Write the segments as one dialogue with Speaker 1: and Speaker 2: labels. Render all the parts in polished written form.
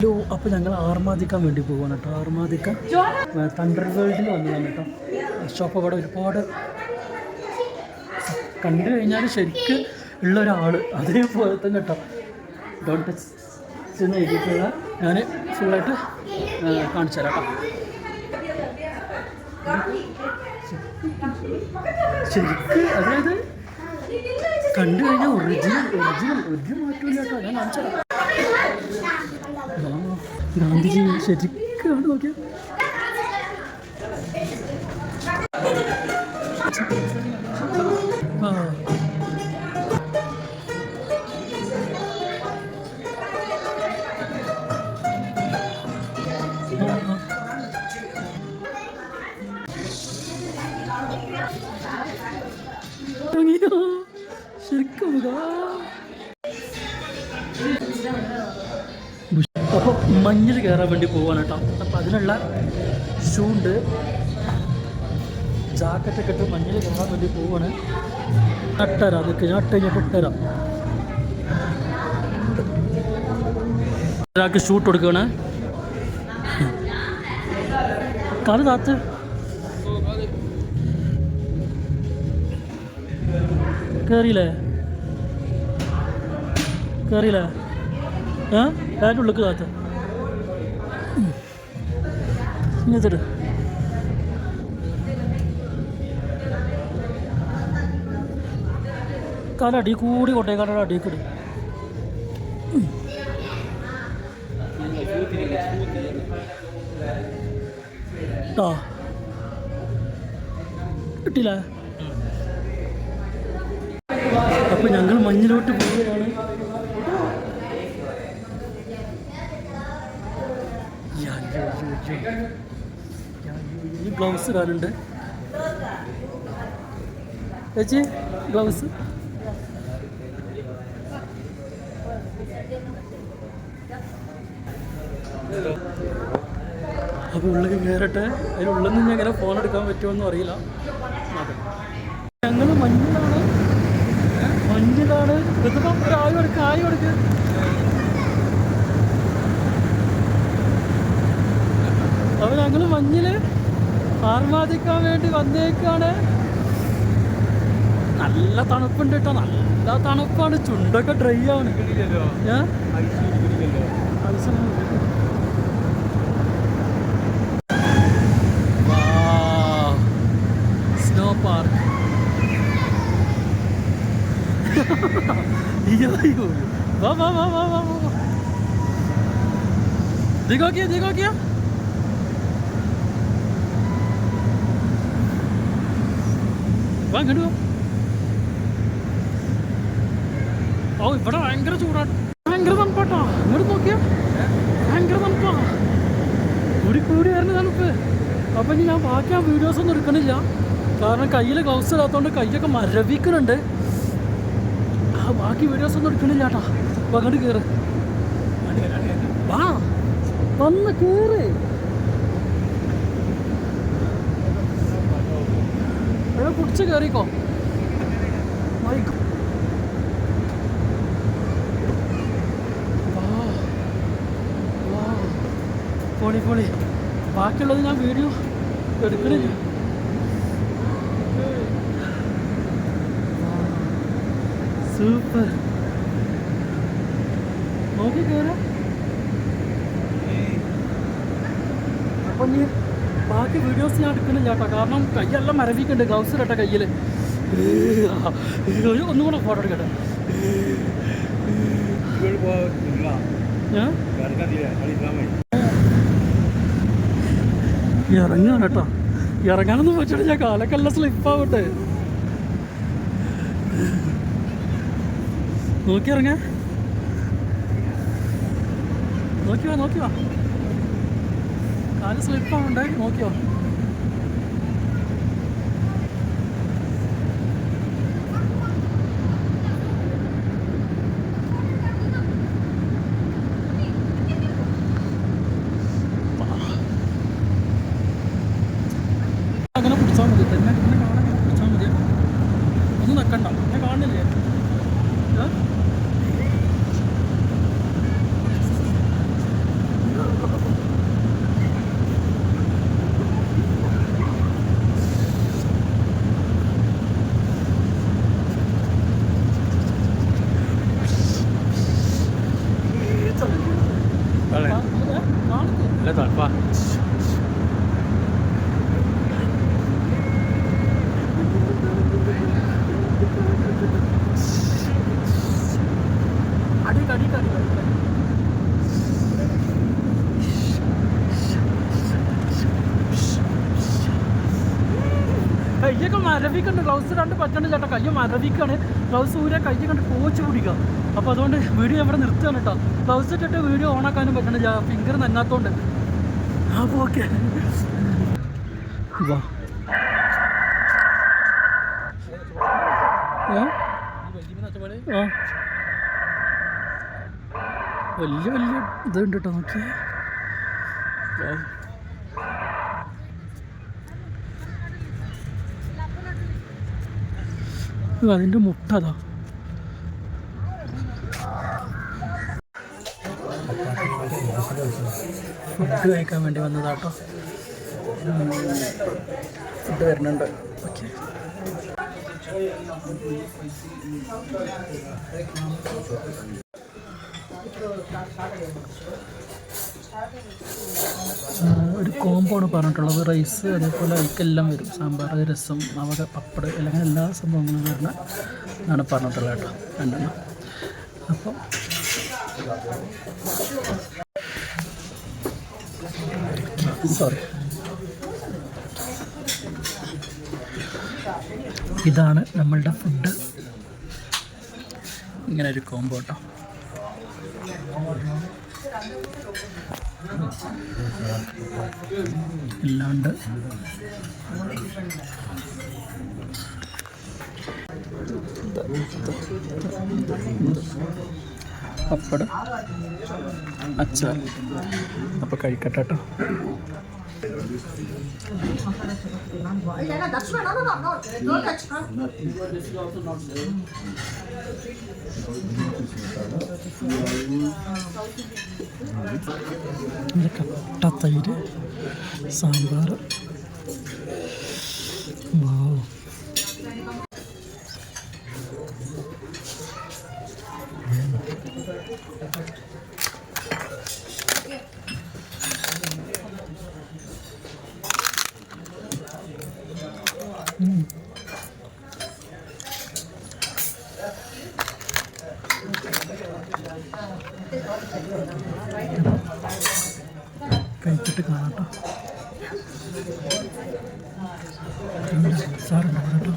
Speaker 1: Hello, അപ്പോൾ ഞങ്ങൾ ആർമാദിക്കാൻ വേണ്ടി പോവാണ് കേട്ടോ. ആർമാദിക്കാൻ തണ്ടർ വേൾഡിൽ വന്നതാണ് കേട്ടോ. ഷോപ്പ് അവിടെ ഒരുപാട് കണ്ടു കഴിഞ്ഞാൽ ശരിക്കും ഉള്ള ഒരാൾ അതേപോലെ തന്നെ കേട്ടോ. ഡോണ്ട് ടച്ച് എന്ന് എഴുതിയിട്ടുള്ള ഞാൻ ഫുള്ളായിട്ട് കാണിച്ചു തരാം കേട്ടോ. ശരിക്ക് അതായത് കണ്ടു കഴിഞ്ഞാൽ ഒറിജിനൽ ഒരു മാറ്റമില്ല കേട്ടോ. ഞാൻ കാണിച്ചു തരാം. ഗാന്ധിജി ശരിക്കാണ് നോക്കിയത്. ശരിക്കും അപ്പോൾ മഞ്ഞിൽ കയറാൻ വേണ്ടി പോവാണ് കേട്ടോ. അപ്പം അതിനുള്ള ഷൂ ഉണ്ട്, ജാക്കറ്റൊക്കെ ഇട്ട് മഞ്ഞിൽ കയറാൻ വേണ്ടി പോവാണ്. നട്ടരാം അതൊക്കെ ഞാൻ ഇട്ട് കഴിഞ്ഞപ്പോൾ ഇട്ടരാം. ഒരാൾക്ക് ഷൂട്ട് കൊടുക്കുകയാണ്. കാല് താത്ത് കയറിയില്ലേ അതിൻ്റെ ഉള്ളിലേക്ക് താത്ത ഇങ്ങനത്തെ കാലടി കൂടി കൊട്ടേക്കാരുടെ അടിയിക്കിട്. കേട്ടോ കിട്ടില്ല. അപ്പം ഞങ്ങൾ മഞ്ഞിലോട്ട് പോവുകയാണ്. ഈ ഗ്ലൗസ് ഇടാനുണ്ട് ചേച്ചി, ഗ്ലൗസ്. അപ്പോൾ ഉള്ളിൽ കയറട്ടെ. അതിനുള്ളിൽ നിന്ന് എങ്ങനെ ഫോൺ എടുക്കാൻ പറ്റുമെന്നും അറിയില്ല. ഞങ്ങൾ മഞ്ഞിലാണ് ഇതിപ്പം ആയി കൊടുക്കുക. അപ്പോൾ ഞങ്ങൾ മഞ്ഞിൽ ആർമാദിക്കാൻ വേണ്ടി വന്നേക്കാണ്. നല്ല തണുപ്പുണ്ട് കേട്ടോ, നല്ല തണുപ്പാണ്. ചുണ്ടൊക്കെ ഡ്രൈ ആണ്. Snow park. ദിഗോക്കിയ വാങ്ങോ. ഓ ഇവിടെ ഭയങ്കര ചൂടാണ്, ഭയങ്കര തണുപ്പാട്ടോ. ഇങ്ങോട്ട് നോക്കിയാ ഭയങ്കര തണുപ്പാ, കൂടി വരുന്ന തണുപ്പ്. അപ്പം ഇനി ഞാൻ ബാക്കി ആ വീഡിയോസൊന്നും എടുക്കണില്ല, കാരണം കയ്യിൽ ഗ്ലൗസ് ഇല്ലാത്തതുകൊണ്ട് കൈയൊക്കെ മരവിക്കുന്നുണ്ട്. ബാക്കി വീഡിയോസൊന്നും എടുക്കണില്ല കേട്ടോ. അപ്പം അങ്ങോട്ട് കയറ്, വാ വന്ന് കയറ്. കുടിച്ച് കയറിക്കോ. പൊളി. ബാക്കിയുള്ളത് ഞാൻ വീഡിയോ എടുക്കണില്ല. സൂപ്പർ. നോക്കി കയറാം. അപ്പം നീ ബാക്കി വീഡിയോസ് ഞാൻ എടുക്കണില്ല കേട്ടോ, കാരണം കയ്യെല്ലാം മരവിക്കുന്നുണ്ട്. ഗ്ലൗസ് ഇരട്ടെ കയ്യിൽ. ഒന്നും കൂടെ ഫോട്ടോ എടുക്കട്ടെ. ഇറങ്ങാണ് കേട്ടോ. ഇറങ്ങാനൊന്നും പറ്റില്ല, ഞാൻ കാലക്കെല്ലാം സ്ലിപ്പാവട്ടെ. നോക്കി വാ. കാല് സ്ലിപ്പാവണ്ടേ, നോക്കിയോ. അങ്ങനെ പിടിച്ചാൽ മതി, എന്നെ കാണാൻ പിടിച്ചാൽ മതി. ഒന്നും നിൽക്കണ്ട, എന്നെ കാണില്ലേ. നല്ല തണുപ്പാ. കയ്യൊക്കെ മരവിക്കുണ്ട്. ഗ്ലൗസ് രണ്ട് പറ്റണ്ട് ചേട്ടാ. കയ്യ മരവിക്കാണ്. ഗ്ലൗസ് ഊരെ കയ്യ കണ്ട് കോച്ച് പിടിക്കുക. അപ്പോൾ അതുകൊണ്ട് വീഡിയോ ഇവിടെ നിർത്തുകയാണ് കേട്ടോ. ഗ്ലൗസ് ഇട്ടിട്ട് വീഡിയോ ഓണാക്കാനും പറ്റണില്ല, ഫിംഗർ നന്നാത്തോണ്ട്. അപ്പോൾ ഓക്കെ വാ. വലിയ വലിയ ഇതുണ്ട് കേട്ടോ. നോക്കിയേ, അതിൻ്റെ മുട്ട അതാ. ഫുഡ് കഴിക്കാൻ വേണ്ടി വന്നതാട്ടോ. ഫുഡ് വരുന്നുണ്ട്. ഓക്കെ, ഒരു കോംബോണ് പറഞ്ഞിട്ടുള്ളത്. റൈസ് അതേപോലെ അതിക്കെല്ലാം വരും. സാമ്പാർ, രസം, അവക, പപ്പട് അല്ലെങ്കിൽ എല്ലാ സംഭവങ്ങളും വരുന്ന ആണ് പറഞ്ഞിട്ടുള്ളത് കേട്ടോ. രണ്ടെണ്ണം. അപ്പം സോറി, ഇതാണ് നമ്മളുടെ ഫുഡ്. ഇങ്ങനെ ഒരു കോംബോ കേട്ടോ. ഇല്ലാണ്ട് പപ്പടം, അച്ചാർ. അപ്പോൾ കഴിക്കട്ടെ കേട്ടോ. കട്ട തൈര്, സാമ്പാർ. വാവ്, കഴിച്ചിട്ട് കാണാം കേട്ടോ. സാറുണ്ട് കേട്ടോ.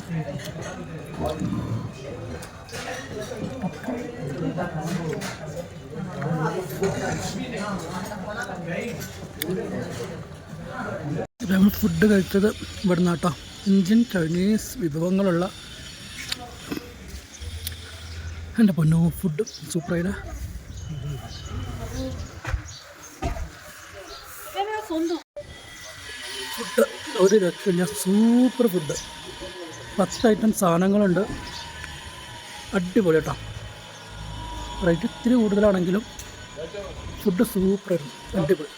Speaker 1: ഞങ്ങൾ ഫുഡ് കഴിച്ചത് ഇവിടെ നിന്നാട്ടോ. ഇന്ത്യൻ ചൈനീസ് വിഭവങ്ങളുള്ള എൻ്റെ പൊന്നോ, ഫുഡ് സൂപ്പറായില്ല. ഫുഡ് ഒരു രക്ഷയില്ല, സൂപ്പർ ഫുഡ്. 10 ഐറ്റം സാധനങ്ങളുണ്ട്. അടിപൊളി കേട്ടോ. റേറ്റ് ഇത്തിരി കൂടുതലാണെങ്കിലും ഫുഡ് സൂപ്പറായിരുന്നു, അടിപൊളി.